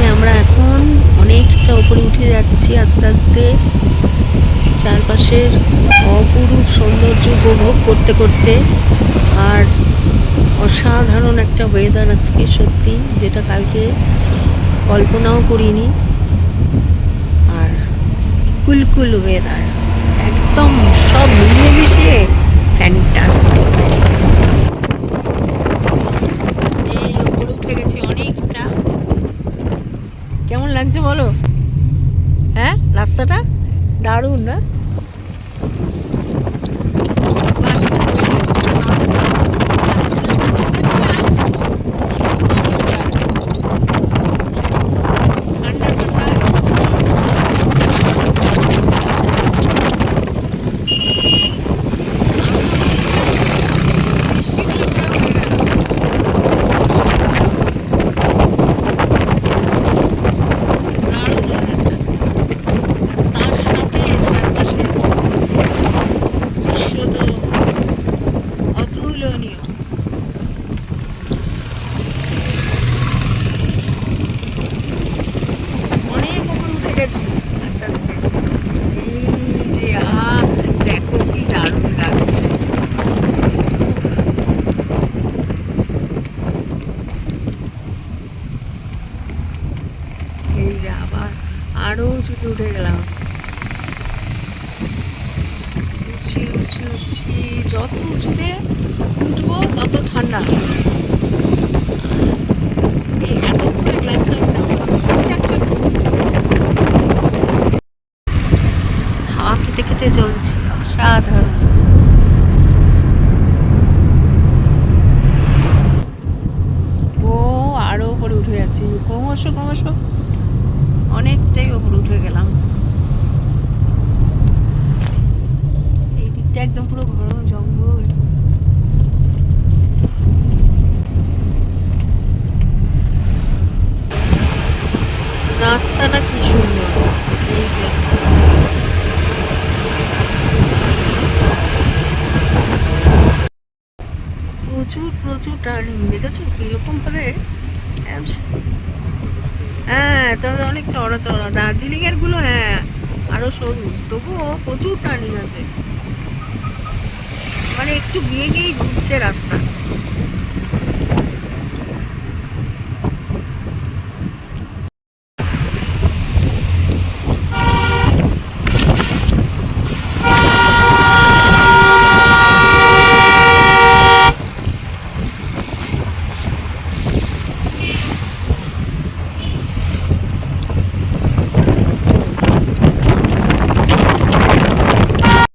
থেকে আমরা এখন অনেকটা উপরে উঠে যাচ্ছি আস্তে আস্তে, চারপাশের অপরূপ সৌন্দর্য উপভোগ করতে করতে। আর অসাধারণ একটা ওয়েদার আজকে, সত্যি, যেটা কালকে কল্পনাও করিনি। আর কুলকুল ওয়েদার, একদম সব মিলিয়ে মিশিয়ে ফ্যান্টাস্টিক। এই উপরে উঠে গেছি অনেকটা। কেমন লাগছে বলো? হ্যাঁ, রাস্তাটা দারুণ না? আস্তে আস্তে এই যে দেখো কি দারুণ লাগছে। এই যে আবার আরো উঁচুতে উঠে গেলাম। উঠছি উঠছি উঠছি, যত উঁচুতে উঠবো তত ঠান্ডা। এই এতক্ষণে গ্লাসটা লাগছে, হাওয়া খেতে খেতে চলছি, অসাধারণ। ও আরো উপরে উঠে যাচ্ছি, ক্রমশ ক্রমশ অনেকটাই উপরে উঠে গেলাম। এই দিকটা একদম পুরো ঘন জঙ্গল। রাস্তাটা কি সুন্দর, এই যে প্রচুর প্রচুর টার্নিং, দেখেছো কিরকম ভাবে। হ্যাঁ, তবে অনেক চড়া চড়া। দার্জিলিং এর গুলো হ্যাঁ আরো সরু, তবুও প্রচুর টার্নিং আছে, মানে একটু গিয়ে গিয়েই ঘুরছে রাস্তা।